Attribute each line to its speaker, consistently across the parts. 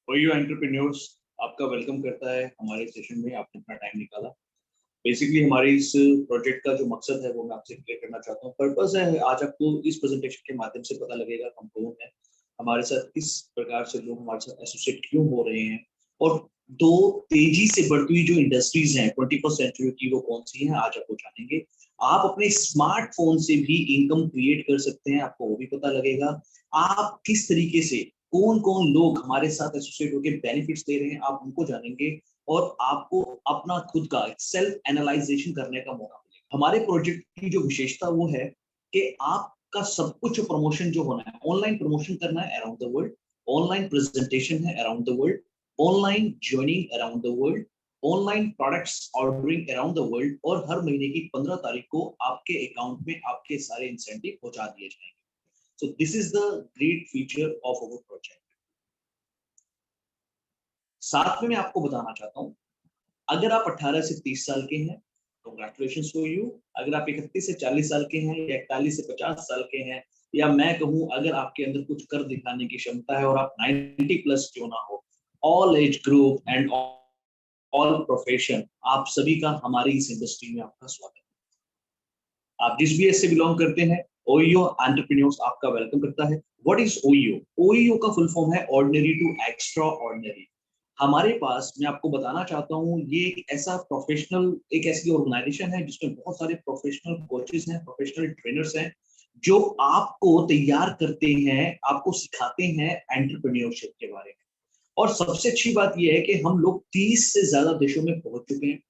Speaker 1: OYO entrepreneurs आपका welcome करता है हमारे सेशन में। आपने अपना टाइम निकाला। बेसिकली हमारे इस प्रोजेक्ट का जो मकसद है वो मैं आपसे क्लियर करना चाहता हूँ। पर्पस है आज आपको इस प्रेजेंटेशन के माध्यम से पता लगेगा हम कौन है, हमारे साथ किस प्रकार से लोग हमारे साथ एसोसिएट क्यों हो रहे हैं, और दो तेजी से बढ़ती हुई जो इंडस्ट्रीज हैं 21st सेंचुरी की वो कौन सी हैं आज आपको जानेंगे। आप अपने स्मार्टफोन से भी इनकम क्रिएट कर सकते हैं, आपको वो भी पता लगेगा। आप किस तरीके से कौन कौन लोग हमारे साथ एसोसिएट होकर बेनिफिट्स दे रहे हैं आप उनको जानेंगे, और आपको अपना खुद का सेल्फ एनालाइजेशन करने का मौका मिलेगा। हमारे प्रोजेक्ट की जो विशेषता वो है कि आपका सब कुछ प्रमोशन जो होना है, ऑनलाइन प्रमोशन करना है around the world, online presentation है around the world, online joining around the world, online products ordering around the world, और हर महीने की 15 तारीख को आपके अकाउंट में आपके सारे इंसेंटिव पहुंचा दिए जाएंगे। So this is the great feature of our project. साथ में मैं आपको बताना चाहता हूं, अगर आप 18 से 30 साल के हैं, कांग्रेचुलेशंस फॉर यू। अगर आप 31 से 40 साल के हैं, या 41 से 50 साल के हैं, या मैं कहूं अगर आपके अंदर कुछ कर दिखाने की क्षमता है और आप 90 प्लस क्यों ना हो, all age group and all profession, आप सभी का हमारी इस इंडस्ट्री में आपका स्वागत है। आप जिस भी एज से बिलोंग करते हैं, ओयो एंटरप्रेन्योर्स आपका वेलकम करता है। What is OYO? ओयो का फुल फॉर्म है ऑर्डिनरी टू एक्स्ट्रा ऑर्डिनरी। हमारे पास, मैं आपको बताना चाहता हूँ, ये एक ऐसा प्रोफेशनल, एक ऐसी ऑर्गेनाइजेशन है जिसमें बहुत सारे प्रोफेशनल कोचेस हैं, प्रोफेशनल ट्रेनर्स हैं, जो आपको तैयार करते हैं, आपको सिखाते हैं एंटरप्रेन्योरशिप के बारे में। और सबसे अच्छी बात यह है कि हम लोग 30 से ज्यादा देशों में पहुंच चुके हैं।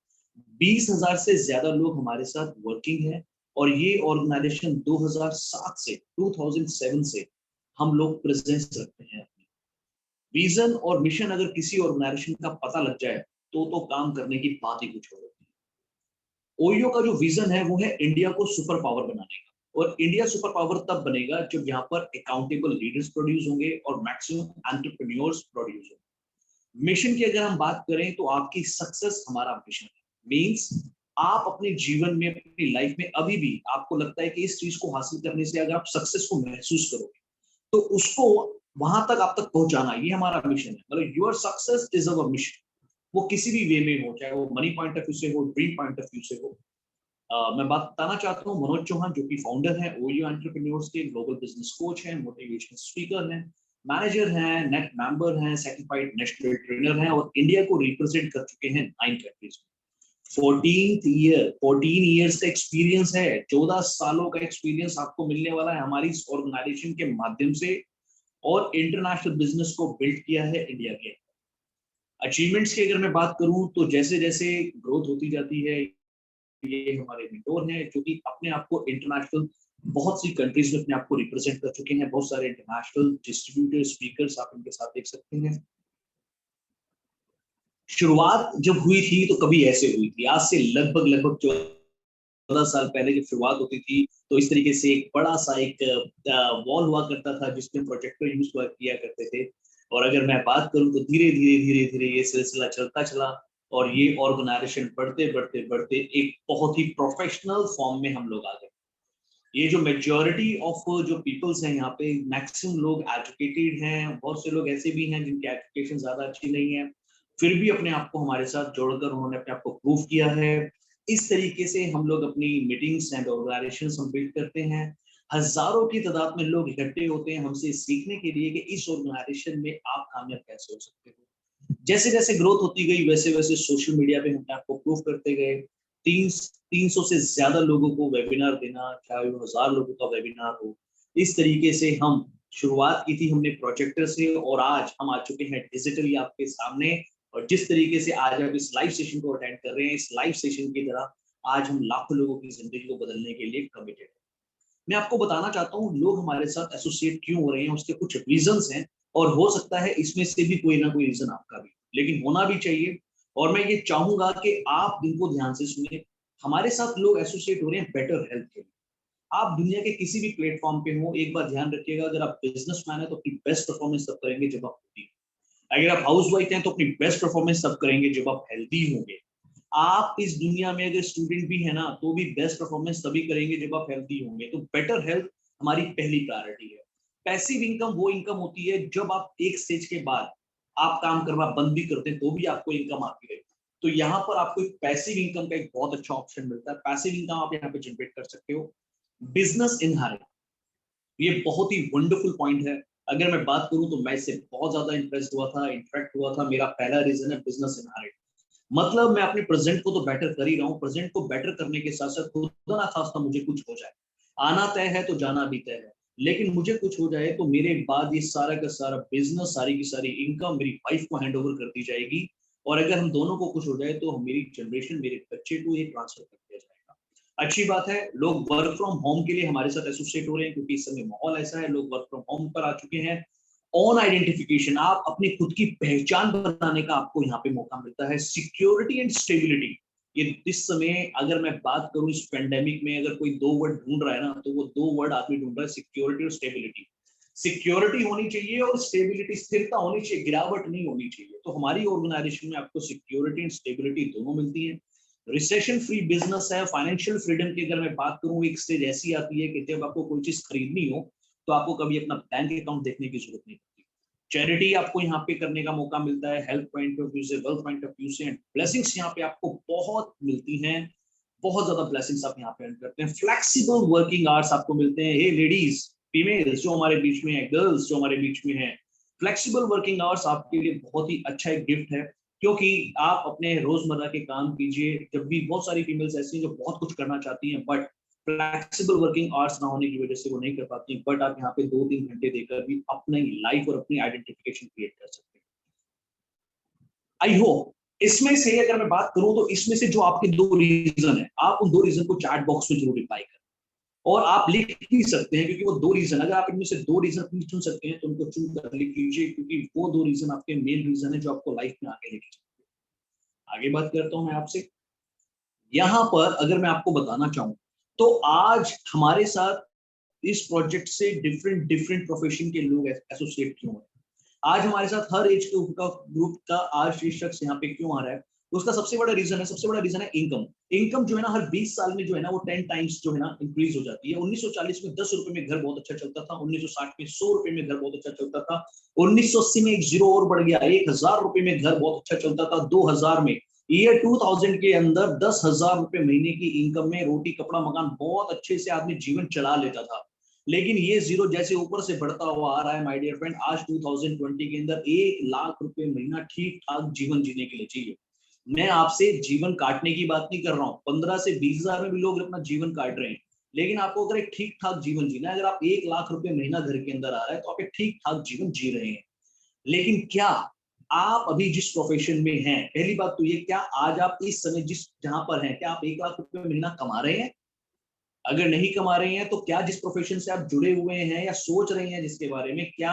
Speaker 1: 20,000 से ज्यादा लोग हमारे साथ वर्किंग है, और ये ऑर्गेनाइजेशन 2007 से हम लोग प्रेजेंस रखते हैं। विजन और मिशन अगर किसी ऑर्गेनाइजेशन का पता लग जाए तो काम करने की बात ही कुछ और होती है। ओयो का जो विजन है वो है इंडिया को सुपर पावर बनाने का, और इंडिया सुपर पावर तब बनेगा जब यहाँ पर अकाउंटेबल लीडर्स प्रोड्यूस होंगे और मैक्सिमम एंटरप्रेन्योर्स प्रोड्यूस होंगे। मिशन की अगर हम बात करें तो आपकी सक्सेस हमारा मिशन है। मींस आप अपने जीवन में, अपनी लाइफ में अभी भी आपको लगता है कि इस चीज को हासिल करने से अगर आप सक्सेस को महसूस करोगे तो उसको वहां तक आप तक पहुंचाना, ये हमारा मिशन है। मतलब your success is our mission. वो किसी भी वे में हो, चाहे वो मनी पॉइंट ऑफ व्यू से हो, ड्रीम पॉइंट ऑफ व्यू से हो। मैं बात बताना चाहता हूँ मनोज चौहान, जो कि फाउंडर है ओयो एंटरप्रेन्योर्स के, ग्लोबल बिजनेस कोच हैं, मोटिवेशनल स्पीकर हैं, मैनेजर हैं, नेट मेंबर हैं, सर्टिफाइड नेशनल ट्रेनर हैं, और इंडिया को रिप्रेजेंट कर चुके हैं 9 कंट्रीज में। 14 ईयर्स का एक्सपीरियंस है, 14 सालों का एक्सपीरियंस आपको मिलने वाला है हमारी इस ऑर्गेनाइजेशन के माध्यम से। और इंटरनेशनल बिजनेस को बिल्ड किया है इंडिया के। अचीवमेंट्स की अगर मैं बात करूं तो जैसे जैसे ग्रोथ होती जाती है, ये हमारे मेंटोर हैं जो कि अपने आप को इंटरनेशनल बहुत सी कंट्रीज में अपने आप को रिप्रेजेंट कर चुके हैं। बहुत सारे इंटरनेशनल डिस्ट्रीब्यूटर, स्पीकर्स आप इनके साथ देख सकते हैं। शुरुआत जब हुई थी तो कभी ऐसे हुई थी, आज से लगभग लगभग 14 साल पहले जब शुरुआत होती थी तो इस तरीके से एक बड़ा सा एक वॉल हुआ करता था जिसमें प्रोजेक्टर यूज किया करते थे। और अगर मैं बात करूं तो धीरे धीरे धीरे धीरे ये सिलसिला चलता चला, और ये ऑर्गेनाइजेशन बढ़ते बढ़ते बढ़ते एक बहुत ही प्रोफेशनल फॉर्म में हम लोग आ गए। ये जो मेजॉरिटी ऑफ जो पीपल्स हैं यहाँ पे, मैक्सिमम लोग एजुकेटेड हैं, बहुत से लोग ऐसे भी हैं जिनकी एजुकेशन ज्यादा अच्छी नहीं है, फिर भी अपने आप को हमारे साथ जोड़कर उन्होंने अपने आप को प्रूव किया है। इस तरीके से हम लोग अपनी मीटिंग्स एंड ऑर्गेनाइजेशन हम बिल्ड करते हैं। हजारों की तादाद में लोग इकट्ठे होते हैं हमसे सीखने के लिए कि इस ऑर्गेनाइजेशन में आप कामयाब कैसे हो सकते हो। जैसे जैसे ग्रोथ होती गई वैसे वैसे सोशल मीडिया पे हम आपको प्रूव करते गए। 300 से ज्यादा लोगों को वेबिनार देना, चाहे वो 1000 लोगों का वेबिनार हो, इस तरीके से हम शुरुआत की थी हमने प्रोजेक्टर से, और आज हम आ चुके हैं डिजिटली आपके सामने। और जिस तरीके से आज आप इस लाइव सेशन को अटेंड कर रहे हैं, इस लाइव सेशन की तरह आज हम लाखों लोगों की जिंदगी को बदलने के लिए कमिटेड हैं। मैं आपको बताना चाहता हूँ लोग हमारे साथ एसोसिएट क्यों हो रहे हैं, उसके कुछ रीजंस हैं, और हो सकता है इसमें से भी कोई ना कोई रीजन आपका भी, लेकिन होना भी चाहिए। और मैं ये चाहूंगा कि आप इनको ध्यान से सुने। हमारे साथ लोग एसोसिएट हो रहे हैं बेटर हेल्थ के लिए। आप दुनिया के किसी भी प्लेटफॉर्म पे हो, एक बार ध्यान रखिएगा, अगर आप बिजनेसमैन है तो अपनी बेस्ट परफॉर्मेंस तब करेंगे जब आप हेल्दी। अगर आप हाउस वाइफ हैं तो अपनी बेस्ट परफॉर्मेंस तब करेंगे जब आप हेल्दी होंगे। आप इस दुनिया में अगर स्टूडेंट भी है ना तो भी बेस्ट परफॉर्मेंस तभी करेंगे जब आप हेल्दी होंगे। तो बेटर हेल्थ हमारी पहली प्रायोरिटी है। पैसिव इनकम वो इनकम होती है जब आप एक स्टेज के बाद आप काम करना बंद भी करते हैं तो भी आपको इनकम आती रहेगी। तो यहाँ पर आपको एक पैसिव इनकम का एक बहुत अच्छा ऑप्शन मिलता है। पैसिव इनकम आप यहाँ पे जनरेट कर सकते हो। बिजनेस इनहेरिट, ये बहुत ही वंडरफुल पॉइंट है। अगर मैं बात करूं तो मैं इससे बहुत ज्यादा इंप्रेस्ड हुआ था, इंटरेक्ट हुआ था। मेरा पहला रीजन है बिजनेस इनहेरिट। मतलब मैं अपने प्रेजेंट को तो बेटर कर ही रहा हूँ, प्रेजेंट को बेटर करने के साथ साथ खुदा ना खास्ता मुझे कुछ हो जाए, आना तय है तो जाना भी तय है, लेकिन मुझे कुछ हो जाए तो मेरे बाद ये सारा का सारा बिजनेस, सारी की सारी इनकम मेरी वाइफ को हैंड ओवर कर दी जाएगी। और अगर हम दोनों को कुछ हो जाए तो मेरी जनरेशन, मेरे बच्चे को ये ट्रांसफर कर दिया जाएगा। अच्छी बात है, लोग वर्क फ्रॉम होम के लिए हमारे साथ एसोसिएट हो रहे हैं क्योंकि इस समय माहौल ऐसा है, लोग वर्क फ्रॉम होम पर आ चुके हैं। ऑन आइडेंटिफिकेशन, आप अपनी खुद की पहचान बनाने का आपको यहाँ पे मौका मिलता है। सिक्योरिटी एंड स्टेबिलिटी, ये इस समय अगर मैं बात करूं इस पेंडेमिक में, अगर कोई दो वर्ड ढूंढ रहा है ना, तो वो दो वर्ड आदमी ढूंढ रहा है, सिक्योरिटी और स्टेबिलिटी। सिक्योरिटी होनी चाहिए और स्टेबिलिटी, स्थिरता होनी चाहिए, गिरावट नहीं होनी चाहिए। तो हमारी ऑर्गेनाइजेशन में आपको सिक्योरिटी एंड स्टेबिलिटी दोनों मिलती है। रिसेशन फ्री बिजनेस है। फाइनेंशियल फ्रीडम की अगर मैं बात करूं, एक स्टेज ऐसी आती है कि जब आपको कोई चीज खरीदनी हो तो आपको कभी अपना बैंक अकाउंट देखने की जरूरत नहीं पड़ती। चैरिटी आपको यहाँ पे करने का मौका मिलता है, हेल्थ पॉइंट ऑफ व्यू से, वेल्थ पॉइंट ऑफ व्यू से, एंड ब्लेसिंग्स यहाँ पे आपको बहुत मिलती हैं। बहुत ज्यादा ब्लेसिंग्स आप यहाँ पे अर्न करते हैं। फ्लेक्सिबल वर्किंग आवर्स आपको मिलते हैं। हे लेडीज, फीमेल्स जो हमारे बीच में है, गर्ल्स जो हमारे बीच में है, फ्लेक्सिबल वर्किंग आवर्स आपके लिए बहुत ही अच्छा एक गिफ्ट है। क्योंकि आप अपने रोजमर्रा के काम कीजिए, जब भी बहुत सारी फीमेल्स ऐसी हैं जो बहुत कुछ करना चाहती हैं बट फ्लेक्सिबल वर्किंग आवर्स ना होने की वजह से वो नहीं कर पाती, बट आप यहाँ पे 2-3 घंटे देकर भी अपनी लाइफ और अपनी आइडेंटिफिकेशन क्रिएट कर सकते हैं। आई होप इसमें से अगर मैं बात करूं तो इसमें से जो आपके दो रीजन है, आप उन दो रीजन को चैट बॉक्स में जरूर रिप्लाई करें। और आप लिख भी सकते हैं क्योंकि वो दो रीजन, अगर आप इनमें से दो रीजन अपनी चुन सकते हैं तो उनको चुन कर लिख लीजिए, क्योंकि वो दो रीजन आपके मेन रीजन है जो आपको लाइफ में आगे लेके चलते हैं। आगे बात करता हूं मैं आपसे। यहां पर अगर मैं आपको बताना चाहूं तो आज हमारे साथ इस प्रोजेक्ट से डिफरेंट डिफरेंट प्रोफेशन के लोग एसोसिएट क्यों हैं। आज हमारे साथ हर एज ग्रुप का आज ये शख्स यहाँ पे क्यों आ रहा है, उसका सबसे बड़ा रीजन है, सबसे बड़ा रीजन है इनकम। इनकम जो है ना हर 20 साल में जो है ना वो 10 टाइम्स जो है ना इंक्रीज हो जाती है। 1940 में 10 रुपए में घर बहुत अच्छा चलता था, 1960 में 100 रुपए में घर बहुत अच्छा चलता था, 1980 में एक जीरो और बढ़ गया, 1000 रुपए में घर बहुत अच्छा चलता था, 2000 में, ईयर 2000 के अंदर 10,000 रुपए महीने की इनकम में रोटी कपड़ा मकान बहुत अच्छे से आदमी जीवन चला लेता था। लेकिन ये जीरो जैसे ऊपर से बढ़ता हुआ आ रहा है माय डियर फ्रेंड, आज 2020 के अंदर 1 लाख रुपए महीना ठीक ठाक जीवन जीने के लिए चाहिए। मैं आपसे जीवन काटने की बात नहीं कर रहा हूँ, 15 से 20 हजार में भी लोग अपना जीवन काट रहे हैं। लेकिन आपको अगर एक ठीक ठाक जीवन जीना है, अगर आप 1 लाख रुपए महीना घर के अंदर आ रहा है तो आप एक ठीक ठाक जीवन जी रहे हैं। लेकिन क्या आप अभी जिस प्रोफेशन में हैं, पहली बात तो ये, क्या आज आप इस समय जिस जहां पर हैं, क्या आप 1 लाख रुपए महीना कमा रहे हैं? अगर नहीं कमा रहे हैं तो क्या जिस प्रोफेशन से आप जुड़े हुए हैं या सोच रहे हैं जिसके बारे में, क्या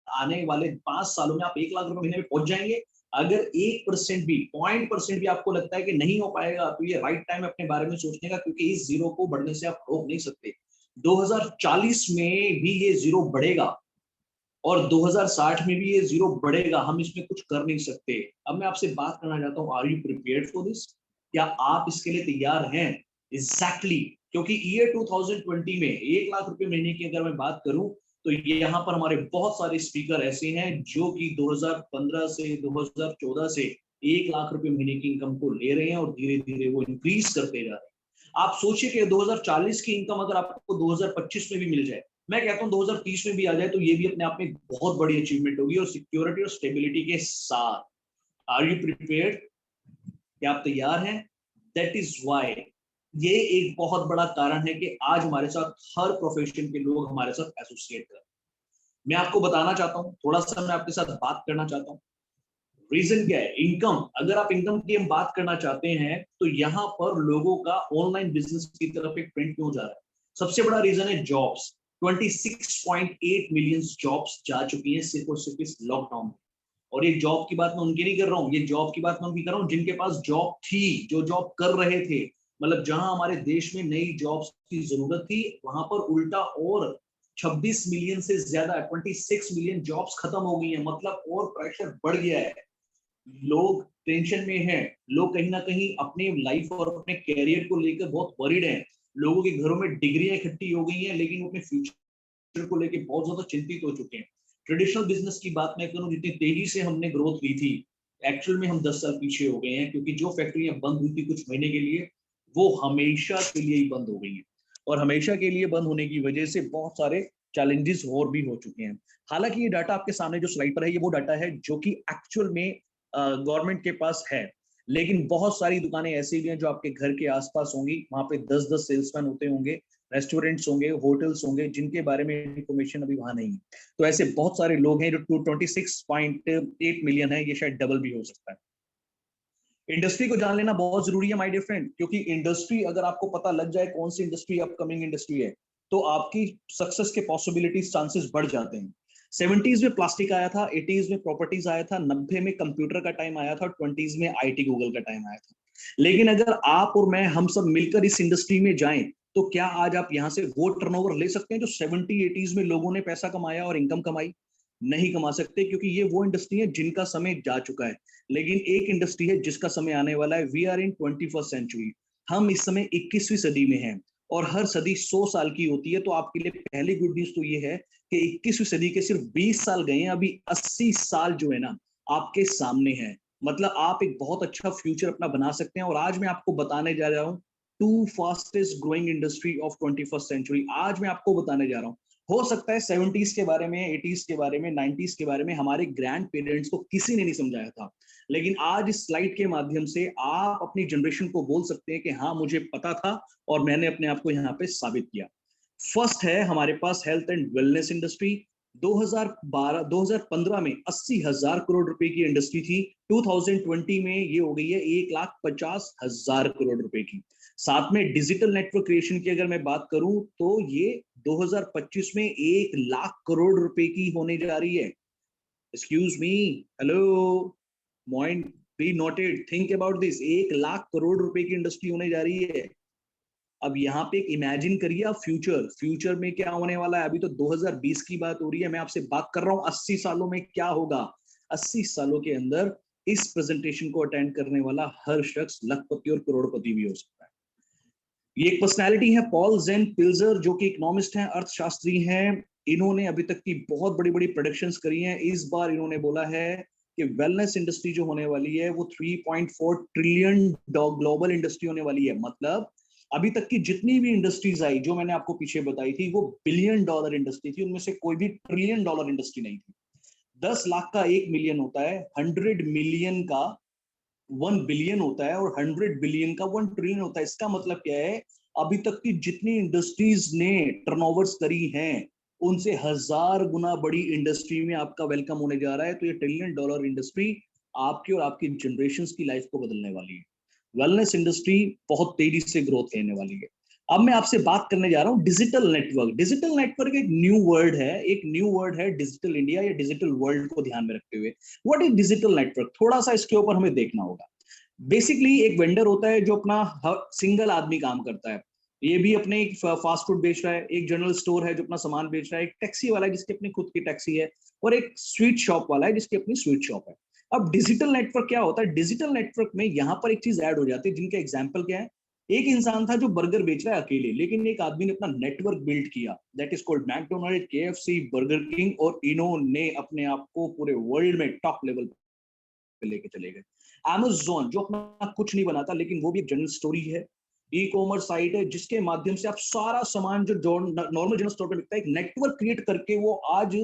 Speaker 1: आने वाले 5 सालों में आप 1 लाख रुपए महीने में पहुंच जाएंगे? अगर 1% भी, 0.% भी आपको लगता है कि नहीं हो पाएगा तो ये राइट टाइम है अपने बारे में सोचने का, क्योंकि इस जीरो को बढ़ने से आप रोक नहीं सकते। 2040 में भी ये जीरो बढ़ेगा और 2060 में भी ये जीरो बढ़ेगा, हम इसमें कुछ कर नहीं सकते। अब मैं आपसे बात करना चाहता हूँ, are you prepared for this? क्या आप इसके लिए तैयार हैं? एग्जैक्टली क्योंकि ईयर 2020 में 1 लाख रुपए महीने की अगर मैं बात करूं तो ये यहाँ पर हमारे बहुत सारे स्पीकर ऐसे हैं जो कि 2015 से 2014 से 1 लाख रुपए महीने की इनकम को ले रहे हैं और धीरे धीरे वो इंक्रीज करते जा रहे हैं। आप सोचिए कि 2040 की इनकम अगर आपको 2025 में भी मिल जाए, मैं कहता हूँ 2030 में भी आ जाए, तो ये भी अपने आप में बहुत बड़ी अचीवमेंट होगी, और सिक्योरिटी और स्टेबिलिटी के साथ। Are you prepared? क्या आप तैयार हैं? दैट इज वाई, ये एक बहुत बड़ा कारण है कि आज हमारे साथ हर प्रोफेशन के लोग हमारे साथ एसोसिएट कर। मैं आपको बताना चाहता हूँ, थोड़ा सा मैं आपके साथ बात करना चाहता हूँ। रीजन क्या है? इनकम। अगर आप इनकम की हम बात करना चाहते हैं तो यहाँ पर लोगों का ऑनलाइन बिजनेस की तरफ एक ट्रेंड क्यों जा रहा है? सबसे बड़ा रीजन है जॉब्स। 26.8 मिलियन जॉब्स जा चुकी हैं सिर्फ और सिर्फ इस लॉकडाउन में। और ये जॉब की बात मैं उनकी नहीं कर रहा हूँ, ये जॉब की बात मैं उनकी कर रहा हूँ जिनके पास जॉब थी, जो जॉब कर रहे थे। मतलब जहां हमारे देश में नई जॉब्स की जरूरत थी, वहां पर उल्टा और 26 मिलियन से ज्यादा, 26 मिलियन जॉब्स खत्म हो गई हैं। मतलब और प्रेशर बढ़ गया है, लोग टेंशन में हैं, लोग कहीं ना कहीं अपने लाइफ और अपने कैरियर को लेकर बहुत वरीड हैं। लोगों के घरों में डिग्रियां इकट्ठी हो गई हैं लेकिन वो अपने फ्यूचर को लेकर बहुत ज्यादा चिंतित हो चुके हैं। ट्रेडिशनल बिजनेस की बात मैं करूं, जितनी तेजी से हमने ग्रोथ ली थी, एक्चुअल में हम 10 साल पीछे हो गए हैं, क्योंकि जो फैक्ट्रियां बंद हुई थी कुछ महीने के लिए, वो हमेशा के लिए ही बंद हो गई हैं। और हमेशा के लिए बंद होने की वजह से बहुत सारे चैलेंजेस और भी हो चुके हैं। हालांकि ये डाटा आपके सामने जो स्लाइड पर है, ये वो डाटा है जो कि एक्चुअल में गवर्नमेंट के पास है। लेकिन बहुत सारी दुकानें ऐसी भी हैं जो आपके घर के आसपास होंगी, वहां पे 10-10 सेल्समैन होते होंगे, रेस्टोरेंट्स होंगे, होटल्स होंगे, जिनके बारे में इंफॉर्मेशन अभी वहां नहीं है। तो ऐसे बहुत सारे लोग हैं जो 26.8 मिलियन है, ये शायद डबल भी हो सकता है। इंडस्ट्री को जान लेना बहुत जरूरी है माय डियर फ्रेंड, क्योंकि इंडस्ट्री अगर आपको पता लग जाए कौन सी इंडस्ट्री अपकमिंग इंडस्ट्री है, तो आपकी सक्सेस के पॉसिबिलिटीज चांसेस बढ़ जाते हैं। 70s में प्लास्टिक आया था, 80s में प्रॉपर्टीज आया था, 90 में कंप्यूटर का टाइम आया था, 20s में आईटी गूगल का टाइम आया था। लेकिन अगर आप और मैं हम सब मिलकर इस इंडस्ट्री में जाएं, तो क्या आज आप यहां से वो टर्नओवर ले सकते हैं जो 70-80s में लोगों ने पैसा कमाया और इनकम कमाई? नहीं कमा सकते, क्योंकि ये वो इंडस्ट्री है जिनका समय जा चुका है। लेकिन एक इंडस्ट्री है जिसका समय आने वाला है। We are in 21st century. हम इस समय 21वीं सदी में हैं, और हर सदी 100 साल की होती है। तो आपके लिए पहली गुड न्यूज तो ये है कि 21वीं सदी के सिर्फ 20 साल गए हैं, अभी 80 साल जो है ना आपके सामने है। मतलब आप एक बहुत अच्छा फ्यूचर अपना बना सकते हैं। और आज मैं आपको बताने जा रहा हूँ two fastest growing industry of 21st century. आज मैं आपको बताने जा रहा हूँ। हो सकता है 70s के बारे में, 80s के बारे में, 90s के बारे में हमारे ग्रैंड पेरेंट्स को किसी ने नहीं समझाया था, लेकिन आज इस स्लाइड के माध्यम से आप अपनी जनरेशन को बोल सकते हैं कि हाँ मुझे पता था और मैंने अपने आप को यहाँ पे साबित किया। फर्स्ट है हमारे पास हेल्थ एंड वेलनेस इंडस्ट्री। 2015 में 80,000 करोड़ रुपए की इंडस्ट्री थी। 2020 में ये हो गई है 1,50,000 करोड़ रुपए की। साथ में डिजिटल नेटवर्क क्रिएशन की अगर मैं बात करूं, तो ये 2025 में 1,00,000 करोड़ रुपए की होने जा रही है। Excuse me, hello, point be noted, think about this, 1,00,000 crore रुपए की इंडस्ट्री होने जा रही है। अब यहाँ पे एक इमेजिन करिए आप फ्यूचर, फ्यूचर में क्या होने वाला है। अभी तो 2020 की बात हो रही है, मैं आपसे बात कर रहा हूँ 80 सालों में क्या होगा। 80 सालों के अंदर इस प्रेजेंटेशन को अटेंड करने वाला हर शख्स लखपति और करोड़पति भी हो सकता है। ये एक पर्सनालिटी है पॉल जेन पिल्जर, जो कि इकोनॉमिस्ट हैं, अर्थशास्त्री हैं। इन्होंने अभी तक की बहुत बड़ी बड़ी प्रोडिक्शंस करी हैं। इस बार इन्होंने बोला है कि वेलनेस इंडस्ट्री जो होने वाली है वो 3.4 ट्रिलियन ग्लोबल इंडस्ट्री होने वाली है। मतलब अभी तक की जितनी भी इंडस्ट्रीज आई जो मैंने आपको पीछे बताई थी, वो बिलियन डॉलर इंडस्ट्री थी, उनमें से कोई भी ट्रिलियन डॉलर इंडस्ट्री नहीं थी। 10 लाख का 1 मिलियन होता है, 100 मिलियन का 1 बिलियन होता है, और 100 बिलियन का 1 ट्रिलियन होता है। इसका मतलब क्या है, अभी तक की जितनी इंडस्ट्रीज ने टर्नओवर्स करी हैं, उनसे 1000 गुना बड़ी इंडस्ट्री में आपका वेलकम होने जा रहा है। तो ये ट्रिलियन डॉलर इंडस्ट्री आपकी और आपकी जनरेशन की लाइफ को बदलने वाली है। वेलनेस इंडस्ट्री बहुत तेजी से ग्रोथ लेने वाली है। अब मैं आपसे बात करने जा रहा हूं डिजिटल नेटवर्क। डिजिटल नेटवर्क एक न्यू वर्ड है, एक न्यू वर्ड है डिजिटल इंडिया या डिजिटल वर्ल्ड को ध्यान में रखते हुए। व्हाट इज डिजिटल नेटवर्क, थोड़ा सा इसके ऊपर हमें देखना होगा। बेसिकली एक वेंडर होता है जो अपना सिंगल आदमी काम करता है। ये भी अपने एक फास्ट फूड बेच रहा है, एक जनरल स्टोर है जो अपना सामान बेच रहा है, एक टैक्सी वाला है जिसकी अपनी खुद की टैक्सी है, और एक स्वीट शॉप वाला है जिसकी अपनी स्वीट शॉप है। अब डिजिटल नेटवर्क क्या होता है? डिजिटल नेटवर्क में यहाँ पर एक चीज ऐड हो जाती है, जिनके एग्जाम्पल क्या है। एक इंसान था जो बर्गर बेच रहा है अकेले, लेकिन एक आदमी ने अपना नेटवर्क बिल्ड किया, that is called McDonald, KFC, burger king, और इन्होंने अपने आप को पूरे वर्ल्ड में टॉप लेवल पे लेके चले गए। Amazon जो अपना कुछ नहीं बनाता, लेकिन वो भी एक जनरल स्टोरी है, ई कॉमर्स साइट है, जिसके माध्यम से आप सारा सामान जो नॉर्मल जनरल स्टोर पे मिलता है, एक नेटवर्क क्रिएट करके वो आज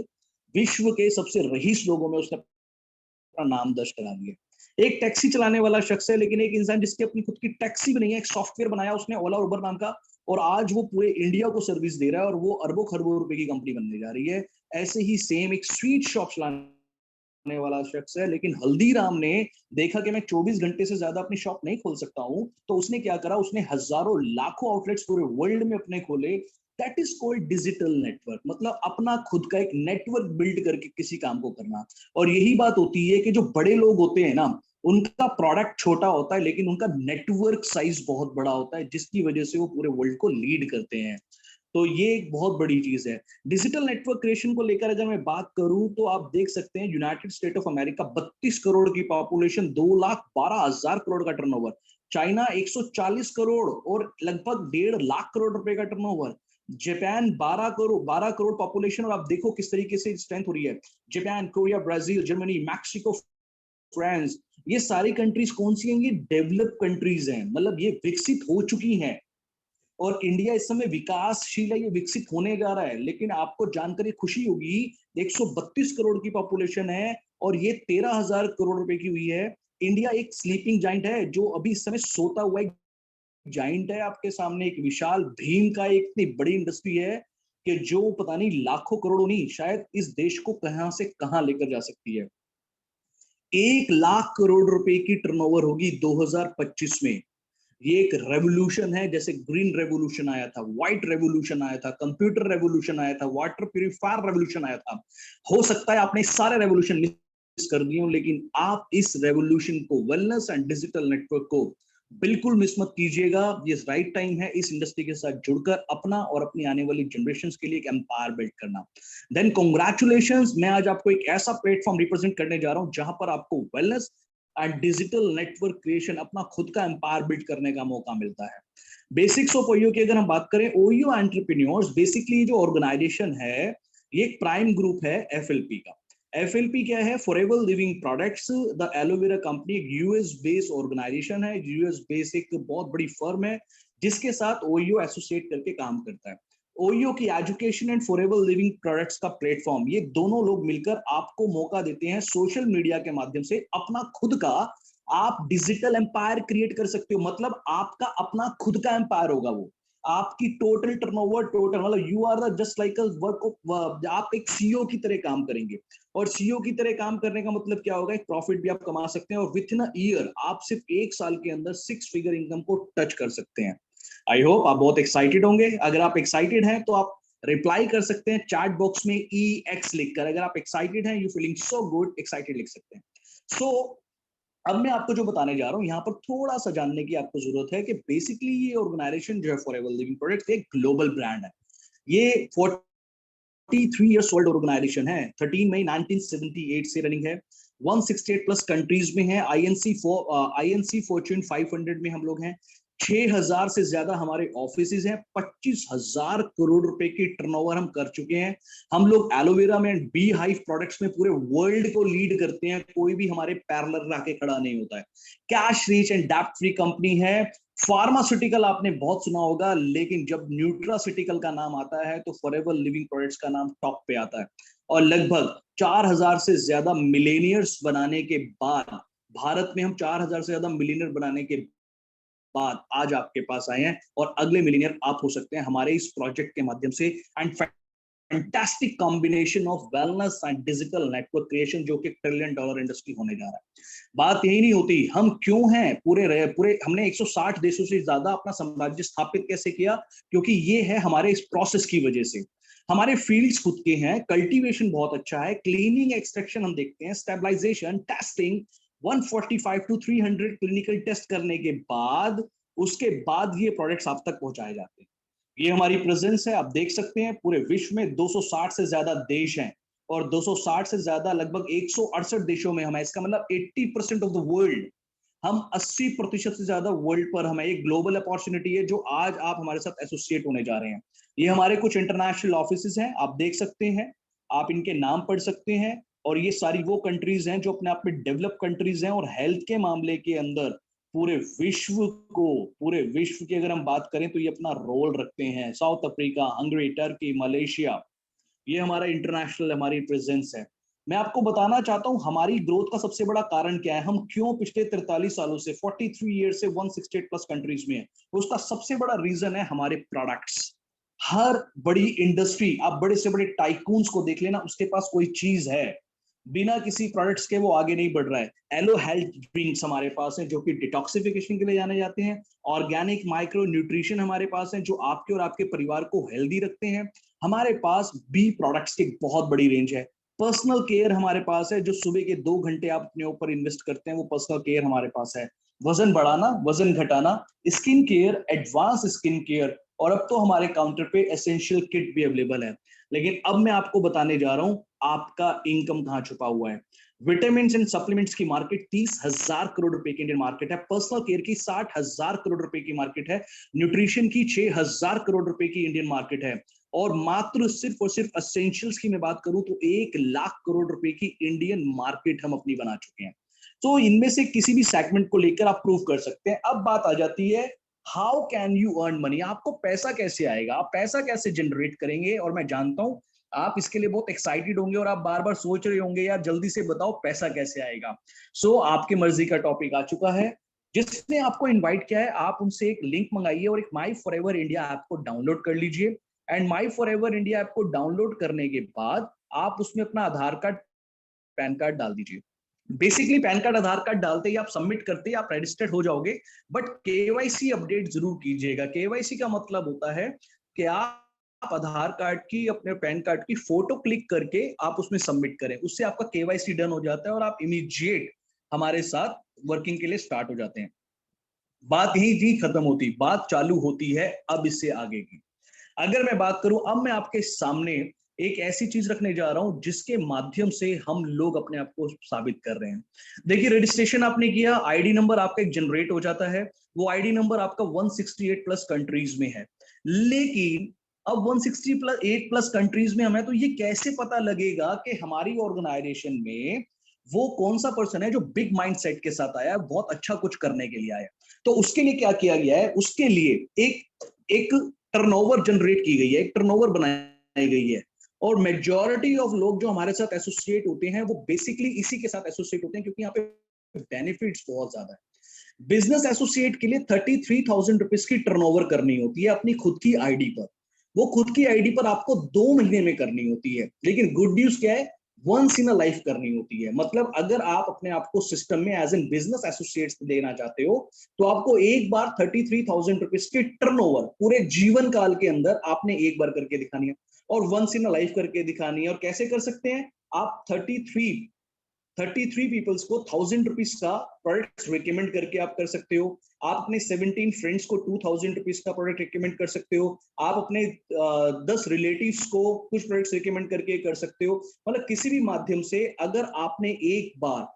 Speaker 1: विश्व के सबसे रईस लोगों में उसने अपना नाम दर्ज करा दिया। एक टैक्सी चलाने वाला शख्स है, लेकिन एक इंसान जिसकी अपनी खुद की टैक्सी भी नहीं है, एक सॉफ्टवेयर बनाया उसने ओला और उबर नाम का, और आज वो पूरे इंडिया को सर्विस दे रहा है, और वो अरबों खरबों रुपए की कंपनी बनने जा रही है। ऐसे ही सेम एक स्वीट शॉप चलाने वाला शख्स है, लेकिन हल्दीराम ने देखा कि मैं 24 घंटे से ज्यादा अपनी शॉप नहीं खोल सकता हूं, तो उसने क्या करा, उसने हजारों लाखों आउटलेट्स पूरे वर्ल्ड में अपने खोले। That is called digital network. मतलब अपना खुद का एक नेटवर्क बिल्ड करके किसी काम को करना। और यही बात होती है कि जो बड़े लोग होते हैं ना, उनका प्रोडक्ट छोटा होता है, लेकिन उनका नेटवर्क साइज बहुत बड़ा होता है, जिसकी वजह से वो पूरे वर्ल्ड को लीड करते हैं। तो ये एक बहुत बड़ी चीज है। डिजिटल नेटवर्क क्रिएशन को लेकर अगर मैं बात करूं, तो आप देख सकते हैं United state of America 32 crore की पॉपुलेशन, 2,12,000 करोड़ का टर्नओवर। चाइना 140 करोड़ और लगभग 1.5 लाख करोड़ रुपए का टर्नओवर। जापान 12 करोड़ पॉपुलेशन, और आप देखो किस तरीके से स्ट्रेंथ हो रही है। Japan, Korea, Brazil, Germany, Mexico, France, ये सारी कंट्रीज कौन सी हैं? ये डेवलप कंट्रीज हैं, मतलब ये विकसित हो चुकी हैं। और इंडिया इस समय विकासशील है, ये विकसित होने जा रहा है। लेकिन आपको जानकर खुशी होगी, 132 करोड़ की पॉपुलेशन है और ये 13,000 करोड़ रुपए की हुई है। इंडिया एक स्लीपिंग जाइंट है, जो अभी इस समय सोता हुआ एक जाइंट है आपके सामने। एक विशाल भीम का एक इतनी बड़ी इंडस्ट्री है कि जो पता नहीं लाखों करोड़ों नहीं, शायद इस देश को कहां से कहां लेकर जा सकती है। 1 लाख करोड़ रुपए की टर्नओवर होगी 2025 में। ये एक रेवोल्यूशन है, जैसे ग्रीन रेवोल्यूशन आया था, व्हाइट रेवोल्यूशन आया था, कंप्यूटर रेवोल्यूशन आया था, वाटर प्यूरिफायर रेवोल्यूशन आया था। हो सकता है आपने सारे रेवोल्यूशन मिस कर दिए हो, लेकिन आप इस रेवोल्यूशन को, वेलनेस एंड डिजिटल नेटवर्क को बिल्कुल मिस मत कीजिएगा। ये राइट टाइम है इस इंडस्ट्री के साथ जुड़कर अपना और अपनी आने वाली जनरेशन के लिए एक एम्पायर बिल्ड करना। देन कॉन्ग्रेचुलेशंस, मैं आज आपको एक ऐसा प्लेटफॉर्म रिप्रेजेंट करने जा रहा हूं जहां पर आपको wellness and digital network creation, अपना खुद का एम्पायर बिल्ड करने का मौका मिलता है। बेसिक्स ऑफ ओयो की अगर हम बात करें, ओयो एंटरप्रेन्योर्स बेसिकली जो ऑर्गेनाइजेशन है, ये एक प्राइम ग्रुप है एफएलपी का। एफएलपी क्या है? Forever living products, the aloe vera company, एक यूएस बेस्ड ऑर्गेनाइजेशन है, यूएस बेस्ड एक बहुत बड़ी फर्म है जिसके साथ ओयो एसोसिएट करके काम करता है। ओयो की education and forever living products का प्लेटफॉर्म, ये दोनों लोग मिलकर आपको मौका देते हैं सोशल मीडिया के माध्यम से अपना खुद का, आप डिजिटल एम्पायर क्रिएट कर सकते हो। मतलब आपका अपना खुद का एम्पायर होगा वो। आपकी टोटल टर्नओवर, टोटल मतलब you are the just like a work, आप एक सीईओ की तरह काम करेंगे। और सीईओ की तरह काम करने का मतलब क्या होगा? एक प्रॉफिट भी आप कमा सकते हैं, और विथ इन ईयर आप सिर्फ 1 साल के अंदर 6 फिगर इनकम को टच कर सकते हैं। आई होप आप बहुत एक्साइटेड होंगे। अगर आप एक्साइटेड हैं तो आप रिप्लाई कर सकते हैं चैट बॉक्स में EX लिखकर। अगर आप एक्साइटेड हैं, you feeling so good, excited लिख सकते हैं। सो अब मैं आपको जो बताने जा रहा हूं, यहाँ पर थोड़ा सा जानने की आपको जरूरत है कि बेसिकली ये ऑर्गेनाइजेशन जो है फॉरएवर लिविंग प्रोडक्ट्स, एक ग्लोबल ब्रांड है। ये 43 ईयर्स ओल्ड ऑर्गेनाइजेशन है, 13 मई 1978 से रनिंग है, 168 प्लस कंट्रीज में है। आईएनसी फॉर्च्यून 500 में हम लोग हैं। 6,000 से ज्यादा हमारे ऑफिस हैं। 25,000 करोड़ रुपए की टर्नओवर हम कर चुके हैं। हम लोग एलोवेरा में, बी हाइव प्रोडक्ट्स में पूरे वर्ल्ड को लीड करते हैं। कोई भी हमारे पैरेलल रह के खड़ा नहीं होता है। कैश रीच एंड डेप्ट फ्री कंपनी है। फार्मास्यूटिकल आपने बहुत सुना होगा, लेकिन जब न्यूट्रास्यूटिकल का नाम आता है तो फॉरएवर लिविंग प्रोडक्ट्स का नाम टॉप पे आता है। और लगभग 4,000 से ज्यादा मिलेनियर्स बनाने के बाद, भारत में हम 4,000 से ज्यादा मिलेनियर बनाने के बाद आज आपके पास आए हैं, और अगले मिलीनियर आप हो सकते हैं हमारे इस प्रोजेक्ट के माध्यम से। And fantastic combination of wellness and digital network creation, जो कि $1 ट्रिलियन इंडस्ट्री होने जा रहा है। बात यही नहीं होती, हम क्यों हैं पूरे पूरे, हमने 160 देशों से ज्यादा अपना साम्राज्य स्थापित कैसे किया? क्योंकि ये है हमारे इस प्रोसेस की वजह से। हमारे फील्ड्स खुद के हैं, कल्टीवेशन बहुत अच्छा है, क्लीनिंग एक्सट्रैक्शन हम देखते हैं, stabilisation, testing, 145 to 300 clinical test करने के बाद, उसके बाद ये प्रोडक्ट्स आप तक पहुंचाए जाते हैं। ये हमारी प्रेजेंस है, आप देख सकते हैं पूरे विश्व में 260 से ज्यादा देश हैं, और 260 से ज्यादा लगभग 168 देशों में हम है। इसका मतलब 80% ऑफ द वर्ल्ड, हम 80% से ज्यादा वर्ल्ड पर हमें एक ग्लोबल अपॉर्चुनिटी है, जो आज आप हमारे साथ एसोसिएट होने जा रहे हैं। ये हमारे कुछ इंटरनेशनल ऑफिस हैं, आप देख सकते हैं, आप इनके नाम पढ़ सकते हैं। और ये सारी वो कंट्रीज हैं जो अपने आप में डेवलप कंट्रीज हैं, और हेल्थ के मामले के अंदर पूरे विश्व को, पूरे विश्व की अगर हम बात करें तो ये अपना रोल रखते हैं। South Africa, Hungary, Turkey, Malaysia, ये हमारा इंटरनेशनल हमारी प्रेजेंस है। मैं आपको बताना चाहता हूं हमारी ग्रोथ का सबसे बड़ा कारण क्या है, हम क्यों पिछले 43 सालों से, 43 ईयर से 168 प्लस कंट्रीज में है। उसका सबसे बड़ा रीजन है हमारे प्रोडक्ट्स। हर बड़ी इंडस्ट्री, आप बड़े से बड़े टाइकून्स को देख लेना, उसके पास कोई चीज है, बिना किसी प्रोडक्ट्स के वो आगे नहीं बढ़ रहा है। एलो हेल्थ ड्रिंक्स हमारे पास है, जो कि डिटॉक्सिफिकेशन के लिए जाने जाते हैं। ऑर्गेनिक माइक्रो न्यूट्रिशन हमारे पास है, जो आपके और आपके परिवार को हेल्दी रखते हैं। हमारे पास बी प्रोडक्ट्स की बहुत बड़ी रेंज है। पर्सनल केयर हमारे पास है, जो सुबह के 2 घंटे आप अपने ऊपर इन्वेस्ट करते हैं, वो पर्सनल केयर हमारे पास है। वजन बढ़ाना, वजन घटाना, skin care, advance skin care, और अब तो हमारे काउंटर पे एसेंशियल किट भी अवेलेबल है। लेकिन अब मैं आपको बताने जा रहा हूं आपका इनकम कहां छुपा हुआ है। विटामिन एंड सप्लीमेंट्स की मार्केट 30,000 करोड़ रुपए की इंडियन मार्केट है। पर्सनल केयर की 60,000 करोड़ रुपए की मार्केट है। न्यूट्रिशन की 6,000 करोड़ रुपए की इंडियन मार्केट है। और मात्र सिर्फ और सिर्फ एसेंशियल्स की मैं बात करूं तो 1 लाख करोड़ रुपए की इंडियन मार्केट हम अपनी बना चुके हैं। तो इनमें से किसी भी सेगमेंट को लेकर आप प्रूव कर सकते हैं। अब बात आ जाती है, how can you earn money, आपको पैसा कैसे आएगा, आप पैसा कैसे जनरेट करेंगे। और मैं जानता हूं आप इसके लिए बहुत एक्साइटेड होंगे और आप बार बार सोच रहे होंगे यार जल्दी से बताओ पैसा कैसे आएगा। सो आपकी मर्जी का टॉपिक आ चुका है। जिसने आपको इनवाइट किया है आप उनसे एक लिंक मंगाइए और एक माई फॉर एवर इंडिया ऐप को डाउनलोड कर लीजिए। And my for ever India app को डाउनलोड करने के बाद आप उसमें अपना आधार कार्ड, पैन कार्ड डाल दीजिए। बेसिकली पैन कार्ड आधार कार्ड डालते ही आप सबमिट करते ही आप रजिस्टर्ड हो जाओगे। बट केवाईसी अपडेट जरूर कीजिएगा। केवाईसी का मतलब होता है कि आप आधार कार्ड की, अपने पैन कार्ड की फोटो क्लिक करके आप उसमें सबमिट करें, उससे आपका केवाईसी डन हो जाता है और आप इमीडिएट हमारे साथ वर्किंग के लिए स्टार्ट हो जाते हैं। बात यही नहीं खत्म होती, बात चालू होती है अब इससे आगे की। अगर मैं बात करूं, अब मैं आपके सामने एक ऐसी चीज रखने जा रहा हूं जिसके माध्यम से हम लोग अपने आप को साबित कर रहे हैं। देखिए, रजिस्ट्रेशन आपने किया, आईडी नंबर आपका एक जनरेट हो जाता है। वो आईडी नंबर आपका 168 प्लस कंट्रीज में है। लेकिन अब 168 प्लस कंट्रीज में हमें तो ये कैसे पता लगेगा कि हमारी ऑर्गेनाइजेशन में वो कौन सा पर्सन है जो बिग माइंड सेट के साथ आया है, बहुत अच्छा कुछ करने के लिए आया है। तो उसके लिए क्या किया गया है, उसके लिए एक एक टर्नओवर जनरेट की गई है, एक टर्नओवर बनाई गई है। और मेजॉरिटी ऑफ लोग जो हमारे साथ एसोसिएट होते हैं वो बेसिकली इसी के साथ एसोसिएट होते हैं क्योंकि यहाँ पे बेनिफिट्स बहुत ज्यादा है। बिजनेस एसोसिएट के लिए 33,000 रुपीज की टर्नओवर करनी होती है अपनी खुद की आईडी पर। वो खुद की आईडी पर आपको 2 महीने में करनी होती है। लेकिन गुड न्यूज क्या है, वंस इन अ लाइफ करनी होती है। मतलब अगर आप अपने आप को सिस्टम में एज एन बिजनेस एसोसिएट देना चाहते हो तो आपको एक बार 33,000 रुपीज की टर्नओवर पूरे जीवन काल के अंदर आपने एक बार करके दिखानी है और वंस इन अ लाइफ करके दिखानी है। और कैसे कर सकते हैं आप, 33 पीपल्स को 1,000 रुपीज का प्रोडक्ट रिकमेंड करके आप कर सकते हो। आप अपने 17 फ्रेंड्स को 2,000 रुपीज का प्रोडक्ट रिकमेंड कर सकते हो। आप अपने 10 रिलेटिव्स को कुछ प्रोडक्ट्स रिकमेंड करके कर सकते हो। मतलब किसी भी माध्यम से अगर आपने एक बार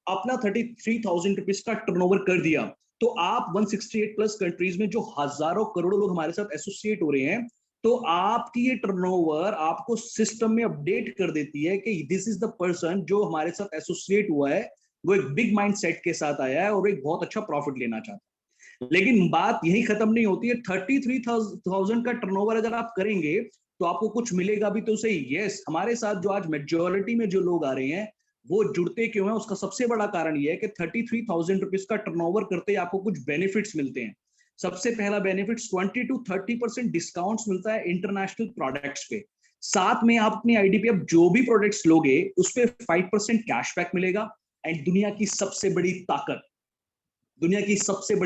Speaker 1: अपना 33,000 रुपीज का टर्नओवर कर दिया तो आप 168 प्लस कंट्रीज में जो हजारों करोड़ों लोग हमारे साथ एसोसिएट हो रहे हैं, तो आपकी ये टर्नओवर आपको सिस्टम में अपडेट कर देती है कि दिस इज द पर्सन जो हमारे साथ एसोसिएट हुआ है, वो एक बिग माइंड सेट के साथ आया है और एक बहुत अच्छा प्रॉफिट लेना चाहता है। लेकिन बात यही खत्म नहीं होती है। 33,000 का टर्नओवर अगर आप करेंगे तो आपको कुछ मिलेगा भी तो सही। यस, हमारे साथ जो आज मेजोरिटी में जो लोग आ रहे हैं वो जुड़ते क्यों है, उसका सबसे बड़ा कारण यह है कि 33,000 रुपीज का टर्नओवर करते ही आपको कुछ बेनिफिट्स मिलते हैं। सबसे पहला बेनिफिट 20 to 30% डिस्काउंट मिलता है इंटरनेशनल प्रोडक्ट्स पे। साथ में आप अपनी आईडी पे अब जो भी प्रोडक्ट्स लोगे उस पे 5% कैशबैक मिलेगा। एंड दुनिया की सबसे बड़ी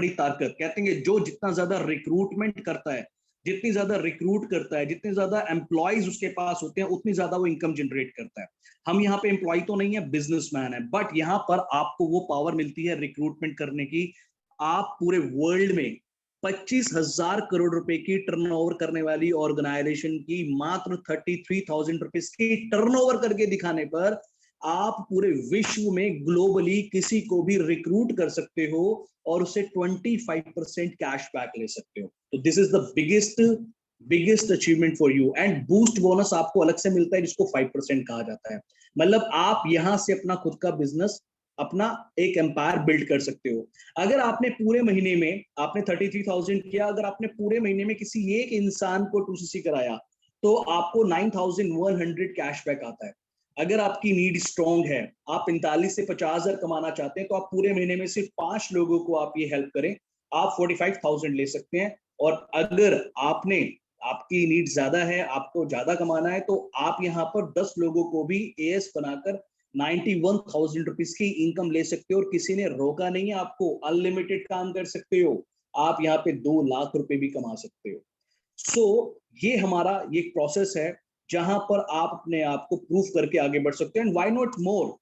Speaker 1: ताकत कहते हैं जो जितना ज्यादा रिक्रूटमेंट करता है, जितनी ज्यादा रिक्रूट करता है, जितने ज्यादा एम्प्लॉयज उसके पास होते हैं उतनी ज्यादा वो इनकम जनरेट करता है। हम यहाँ पे एम्प्लॉय तो नहीं है, बिजनेसमैन है, बट यहाँ पर आपको वो पावर मिलती है रिक्रूटमेंट करने की। आप पूरे वर्ल्ड में 25,000 करोड़ रुपए की टर्नओवर करने वाली ऑर्गेनाइजेशन की मात्र 33,000 रुपीज की टर्नओवर करके दिखाने पर आप पूरे विश्व में ग्लोबली किसी को भी रिक्रूट कर सकते हो और उसे 25% कैशबैक ले सकते हो। तो this is the biggest achievement for you. And boost bonus आपको अलग से मिलता है जिसको 5% कहा जाता है। मतलब आप यहां से अपना खुद का बिजनेस, अपना एक एम्पायर बिल्ड कर सकते हो। अगर आपने पूरे महीने में आपने 33,000 किया, अगर आपने पूरे महीने में किसी एक इंसान को 2cc कराया तो आपको 9,100 कैशबैक आता है। अगर आपकी नीड स्ट्रॉन्ग है, आप 45 से 50,000 कमाना चाहते हैं, तो आप पूरे महीने में सिर्फ 5 लोगों को आप ये हेल्प करें, आप 45,000 ले सकते हैं। और अगर आपकी नीड ज्यादा है, आपको ज्यादा कमाना है, तो आप यहाँ पर 10 लोगों को भी एएस बनाकर 91,000 रुपीज की इनकम ले सकते हो और किसी ने रोका नहीं है आपको। अनलिमिटेड काम कर सकते हो आप, यहाँ पे 2 लाख रुपए भी कमा सकते हो। सो ये हमारा ये प्रोसेस है जहां पर आप अपने आप को प्रूफ करके आगे बढ़ सकते हैं। And why not more.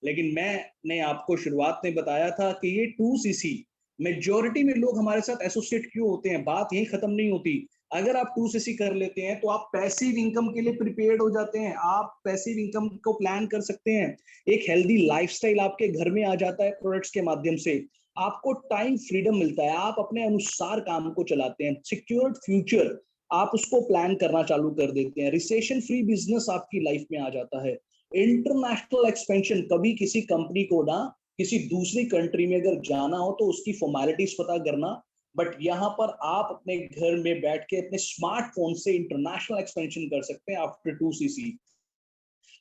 Speaker 1: लेकिन मैंने आपको शुरुआत में बताया था कि ये 2cc मेजोरिटी में लोग हमारे साथ एसोसिएट क्यों होते हैं, बात यही खत्म नहीं होती। अगर आप 2cc कर लेते हैं तो आप पैसिव इनकम के लिए प्रिपेयर्ड हो जाते हैं, आप पैसिव इनकम को प्लान कर सकते हैं। एक हेल्दी लाइफस्टाइल आपके घर में आ जाता है प्रोडक्ट्स के माध्यम से। आपको टाइम फ्रीडम मिलता है, आप अपने अनुसार काम को चलाते हैं। सिक्योर्ड फ्यूचर आप उसको प्लान करना चालू कर देते हैं। रिसेशन फ्री बिजनेस आपकी लाइफ में आ जाता है। इंटरनेशनल एक्सपेंशन, कभी किसी कंपनी को ना किसी दूसरी कंट्री में अगर जाना हो तो उसकी फॉर्मेलिटीज पता करना, बट यहाँ पर आप अपने घर में बैठ के अपने स्मार्टफोन से इंटरनेशनल एक्सपेंशन कर सकते हैं आफ्टर 2cc।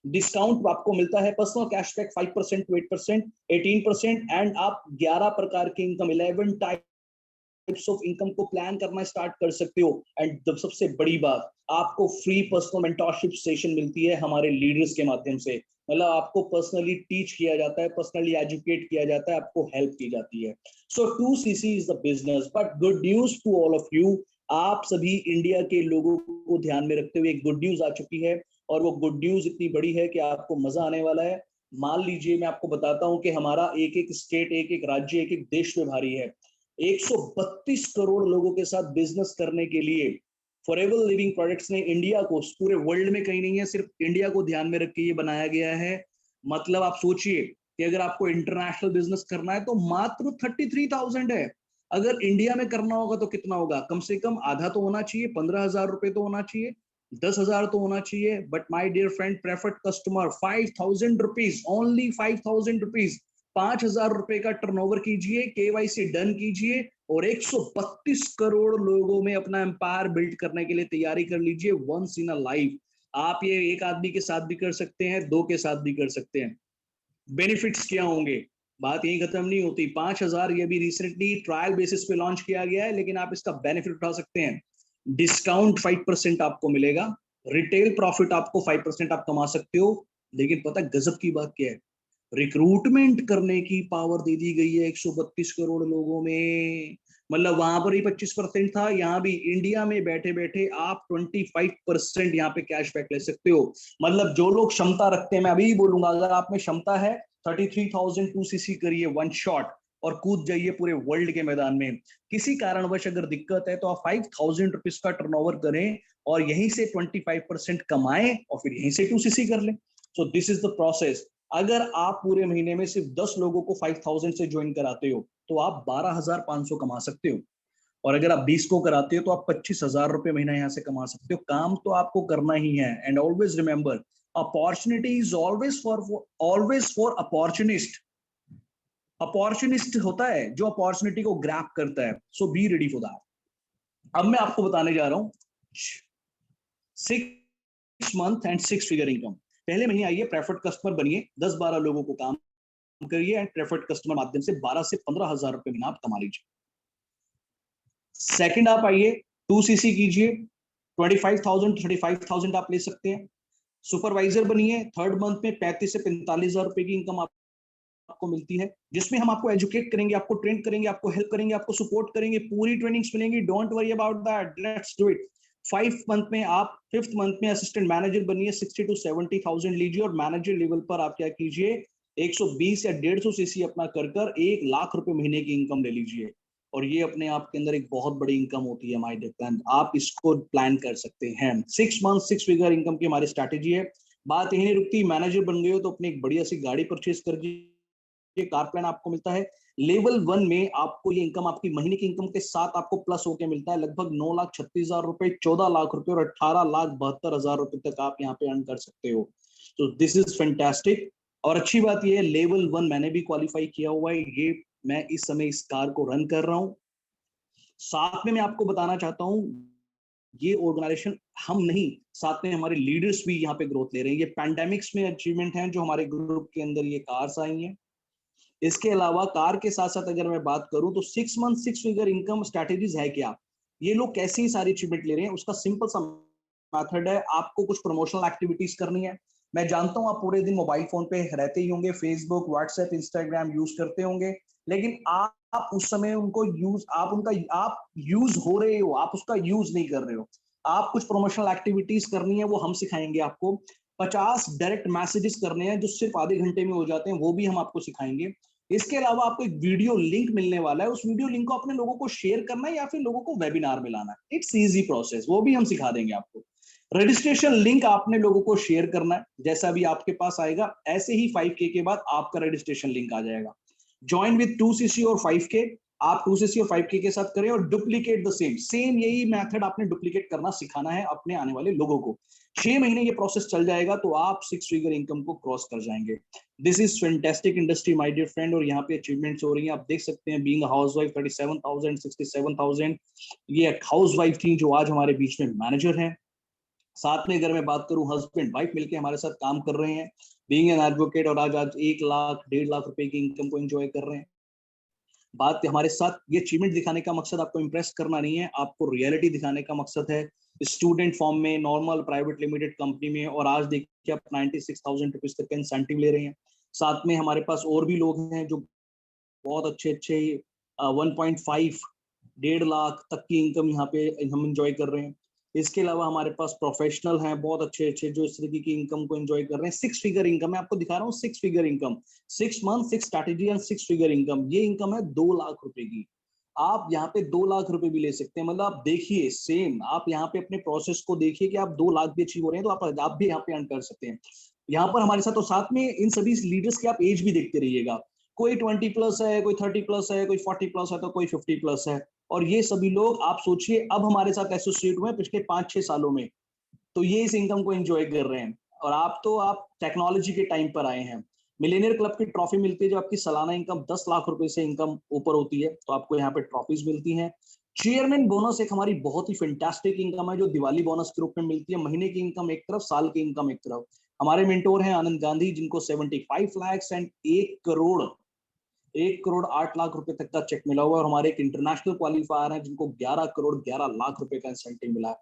Speaker 1: डिस्काउंट आपको मिलता है, पर्सनल कैशबैक 5% to 8%, 18%, एंड आप 11 प्रकार के इनकम, 11 टाइप्स ऑफ इनकम को प्लान करना स्टार्ट कर सकते हो। एंड सबसे बड़ी बात, आपको फ्री पर्सनल मेंटरशिप सेशन मिलती है हमारे लीडर्स के माध्यम से। मतलब आपको पर्सनली टीच किया जाता है, पर्सनली एजुकेट किया जाता है, आपको हेल्प की जाती है। So 2cc is the business, but good news to all of you, आप सभी इंडिया के लोगों को ध्यान में रखते हुए एक गुड न्यूज आ चुकी है, और वो गुड न्यूज इतनी बड़ी है कि आपको मजा आने वाला है। मान लीजिए, मैं आपको बताता हूं कि हमारा एक एक स्टेट, एक एक राज्य, एक एक देश में भारी है। 132 करोड़ लोगों के साथ बिजनेस करने के लिए फॉरएवर लिविंग प्रोडक्ट्स ने इंडिया को, पूरे वर्ल्ड में कहीं नहीं है, सिर्फ इंडिया को ध्यान में रख के ये बनाया गया है। मतलब आप सोचिए कि अगर आपको इंटरनेशनल बिजनेस करना है तो मात्र 33,000 है। अगर इंडिया में करना होगा तो कितना होगा? कम से कम आधा तो होना चाहिए, 15,000 रुपए तो होना चाहिए, 10,000 तो होना चाहिए। But my dear friend, preferred customer, 5,000 rupees, only 5,000 rupees, 5,000 रुपए का टर्नओवर कीजिए, केवाईसी डन कीजिए, और 132 करोड़ लोगों में अपना एम्पायर बिल्ड करने के लिए तैयारी कर लीजिए। Once in a life. आप ये एक आदमी के साथ भी कर सकते हैं, दो के साथ भी कर सकते हैं। बेनिफिट्स क्या होंगे? बात यही खत्म नहीं होती। 5,000 ये भी रिसेंटली ट्रायल बेसिस पे लॉन्च किया गया है, लेकिन आप इसका बेनिफिट उठा सकते हैं। डिस्काउंट 5% आपको मिलेगा, रिटेल प्रॉफिट आपको 5% आप कमा सकते हो। लेकिन पता गजब की बात क्या है? रिक्रूटमेंट करने की पावर दे दी गई है 132 करोड़ लोगों में। मतलब वहां पर ही 25% था, यहाँ भी इंडिया में बैठे बैठे आप 25% यहाँ पे कैशबैक ले सकते हो। मतलब जो लोग क्षमता रखते हैं, मैं अभी बोलूंगा, अगर आप में क्षमता है, 33,000 2cc करिए वन शॉट, और कूद जाइए पूरे वर्ल्ड के मैदान में। किसी कारणवश अगर दिक्कत है तो आप 5,000 रुपीज का टर्नओवर करें, और यहीं से 25% कमाएं, और फिर यहीं से 2cc कर लें। So this is the process. अगर आप पूरे महीने में सिर्फ 10 लोगों को 5,000 से ज्वाइन कराते हो तो आप 12,500 कमा सकते हो, और अगर आप 20 को कराते हो तो आप 25,000 रुपए महीना यहाँ से कमा सकते हो। काम तो आपको करना ही है। And always remember, opportunity is always for opportunist. Opportunist होता है जो अपॉर्चुनिटी को ग्रैब करता है। सो बी रेडी फॉर दैट। अब मैं आपको बताने जा रहा हूं 6 मंथ एंड 6 फिगर इनकम। पहले महीने आइए, प्रेफर्ड कस्टमर बनिए, 10-12 लोगों को काम करिए, एंड प्रेफर्ड कस्टमर माध्यम से 12 से 15,000 रुपए महीना आप कमा लीजिए। सेकंड आप आइए, 2cc कीजिए, 25,000 35,000 आप ले सकते हैं। सुपरवाइजर बनिए, थर्ड मंथ में 35 से 45,000 रुपए की इनकम आपको मिलती है, जिसमें हम आपको एजुकेट करेंगे, आपको ट्रेन करेंगे, आपको हेल्प करेंगे, आपको सपोर्ट करेंगे, पूरी ट्रेनिंग्स मिलेंगी। Don't worry about that, let's do it. 5 month में आप, 5th मंथ में असिस्टेंट मैनेजर बनिए, 60 to 70,000 लीजिए, और मैनेजर लेवल पर आप क्या कीजिए, 120 या 150 सीसी अपना कर 1 लाख रुपए महीने की इनकम ले लीजिए। और ये अपने आप के अंदर एक बहुत बड़ी इनकम होती है माय डियर फ्रेंड, आप इसको प्लान कर सकते हैं। 6 मंथ 6 फिगर इनकम की हमारी स्ट्रैटेजी है। बात यही नहीं रुकती, मैनेजर बन गए हो तो अपनी एक बढ़िया सी गाड़ी परचेज कर ये कार प्लान आपको मिलता है। लेवल 1 में आपको ये इनकम, आपकी महीने की इनकम के साथ आपको प्लस होके मिलता है लगभग 9,36,000 रुपए, 14 लाख रुपए और 18,72,000 रुपए तक आप यहाँ पे अर्न कर सकते हो। तो दिस इज फैंटास्टिक। और अच्छी बात ये है, लेवल 1 मैंने भी क्वालिफाई किया हुआ है, ये मैं इस समय इस कार को रन कर रहा हूँ। साथ में मैं आपको बताना चाहता हूँ, ये ऑर्गेनाइजेशन हम नहीं, साथ में हमारे लीडर्स भी यहाँ पे ग्रोथ ले रहे हैं। ये पैंडेमिक्स में अचीवमेंट है जो हमारे ग्रुप के अंदर ये कार्स आई हैं। इसके अलावा कार के साथ साथ अगर मैं बात करूं तो 6 मंथ 6 फिगर इनकम स्ट्रैटेजीज है क्या, ये लोग कैसे ही सारी अचीवमेंट ले रहे हैं, उसका सिंपल सा मेथड है। आपको कुछ प्रमोशनल एक्टिविटीज करनी है। मैं जानता हूं आप पूरे दिन मोबाइल फोन पे रहते ही होंगे, फेसबुक, व्हाट्सएप, इंस्टाग्राम यूज करते होंगे, लेकिन आप उस समय उनको यूज, आप यूज हो रहे हो, आप उसका यूज नहीं कर रहे हो। आप कुछ प्रमोशनल एक्टिविटीज करनी है, वो हम सिखाएंगे आपको। 50 डायरेक्ट मैसेजेस करने हैं जो सिर्फ आधे घंटे में हो जाते हैं, वो भी हम आपको सिखाएंगे। इसके अलावा आपको एक वीडियो लिंक मिलने वाला है, उस वीडियो लिंक को अपने लोगों को शेयर करना है या फिर लोगों को वेबिनार में लाना है। इट्स इजी प्रोसेस, वो भी हम सिखा देंगे आपको। रजिस्ट्रेशन लिंक आपने लोगों को शेयर करना है, जैसा भी आपके पास आएगा ऐसे ही 5K के बाद आपका रजिस्ट्रेशन लिंक आ जाएगा। ज्वाइन विद 2cc और 5K, आप 2cc और 5K के साथ करें और डुप्लीकेट द सेम यही मेथड आपने डुप्लीकेट करना सिखाना है अपने आने वाले लोगों को। 6 महीने ये प्रोसेस चल जाएगा तो आप 6 फिगर इनकम को क्रॉस कर जाएंगे। This is fantastic industry my dear friend, और यहाँ पे अचीवमेंट्स हो रही हैं, आप देख सकते हैं। बीइंग अ हाउसवाइफ 37,000, 67,000, ये एक हाउसवाइफ थी जो आज हमारे बीच में मैनेजर हैं। साथ में अगर मैं बात करूं, हस्बैंड वाइफ मिलके हमारे साथ काम कर रहे हैं, बीइंग एन एडवोकेट, और आज 1 लाख 1.5 लाख रुपए की इनकम को एंजॉय कर रहे हैं। बात हमारे साथ ये अचीवमेंट दिखाने का मकसद आपको इंप्रेस करना नहीं है, आपको रियलिटी दिखाने का मकसद है। स्टूडेंट फॉर्म में, नॉर्मल प्राइवेट लिमिटेड कंपनी में, और आज देखिए आप 96,000 रुपीज तक का इंसेंटिव ले रहे हैं। साथ में हमारे पास और भी लोग हैं जो बहुत अच्छे अच्छे 1.5 1.5 लाख तक की इनकम यहाँ पे हम एंजॉय कर रहे हैं। इसके अलावा हमारे पास प्रोफेशनल हैं बहुत अच्छे अच्छे जो इस तरीके की इनकम को एंजॉय कर रहे हैं। 6 फिगर इनकम मैं आपको दिखा रहा हूँ, 6 figure income, 6 month 6 strategy and 6 figure income. ये इनकम है 2 लाख रुपए की। आप यहाँ पे 2 लाख रुपए भी ले सकते हैं। मतलब आप देखिए, सेम आप यहाँ पे अपने प्रोसेस को देखिए कि आप 2 लाख भी अचीव हो रहे हैं तो आप भी यहाँ पे अर्न कर सकते हैं यहाँ पर हमारे साथ। और साथ में इन सभी लीडर्स की आप एज भी देखते रहिएगा, कोई 20 प्लस है, कोई 30 प्लस है, कोई 40 प्लस है, तो कोई 50 प्लस है। और ये सभी लोग आप सोचिए अब हमारे साथ एसोसिएट हुए पिछले 5-6 सालों में, तो ये इस इनकम को एंजॉय कर रहे हैं। और आप टेक्नोलॉजी के टाइम पर आए हैं। मिलेनियर क्लब की ट्रॉफी मिलती है, जो आपकी सालाना इनकम 10 लाख रुपए से इनकम ऊपर होती है, तो आपको यहाँ पे ट्रॉफीज मिलती हैं। चेयरमैन बोनस एक हमारी बहुत ही फैंटास्टिक इनकम है, जो दिवाली बोनस के रूप में मिलती है। महीने की इनकम एक तरफ, साल की इनकम एक तरफ। हमारे मेंटोर हैं आनंद गांधी, जिनको 75 लाख एंड 1 करोड़ 8 लाख रुपए तक का चेक मिला हुआ है। और हमारे एक इंटरनेशनल क्वालिफायर हैं जिनको 11 करोड़ 11 लाख रुपए का इंसेंटिव मिला है।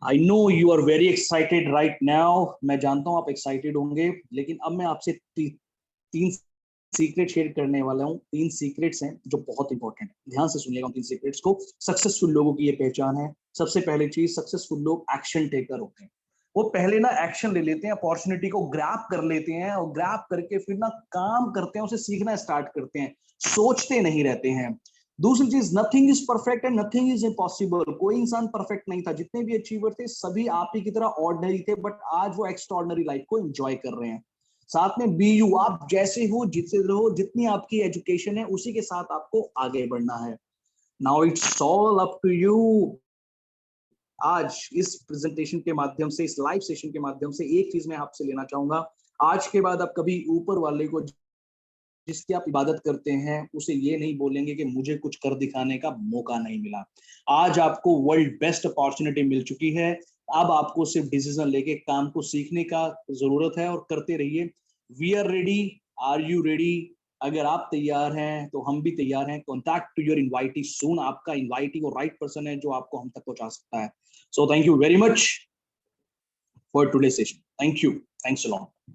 Speaker 1: I know you are very excited right now, मैं जानता हूं आप एक्साइटेड होंगे, लेकिन अब मैं आपसे 3 सीक्रेट शेयर करने वाला हूं। 3 सीक्रेट्स हैं जो बहुत इंपॉर्टेंट है, ध्यान से सुनिएगा उन 3 सीक्रेट्स को। सक्सेसफुल लोगों की ये पहचान है। सबसे पहली चीज, सक्सेसफुल लोग एक्शन टेकर होते हैं। वो पहले ना एक्शन ले लेते हैं, अपॉर्चुनिटी को ग्रैब कर लेते हैं, और ग्रैब करके फिर ना काम करते हैं, उसे सीखना स्टार्ट करते हैं, सोचते नहीं रहते हैं। दूसरी चीज, nothing is perfect and nothing is impossible. कोई इंसान परफेक्ट नहीं था, जितने भी अचीवर थे सभी आप ही की तरह ऑर्डिनरी थे, बट आज वो एक्स्ट्राऑर्डिनरी लाइफ को एंजॉय कर रहे हैं। साथ में बी यू, आप जैसे हो, जितने रहो, जितनी आपकी एजुकेशन है उसी के साथ आपको आगे बढ़ना है। Now it's all up to you. आज इस प्रेजेंटेशन के माध्यम से, इस लाइव सेशन के माध्यम से एक चीज मैं आपसे लेना चाहूंगा, आज के बाद आप कभी ऊपर वाले को जिसकी आप इबादत करते हैं उसे ये नहीं बोलेंगे कि मुझे कुछ कर दिखाने का मौका नहीं मिला। आज आपको वर्ल्ड बेस्ट अपॉर्चुनिटी मिल चुकी है। अब आपको सिर्फ डिसीजन लेके काम को सीखने का जरूरत है, और करते रहिए। We are ready, are you ready? अगर आप तैयार हैं तो हम भी तैयार हैं। Contact to your invitee soon. आपका इनवाइटी वो राइट पर्सन है जो आपको हम तक पहुंचा सकता है। So thank you very much for today session. Thank you, thanks a lot.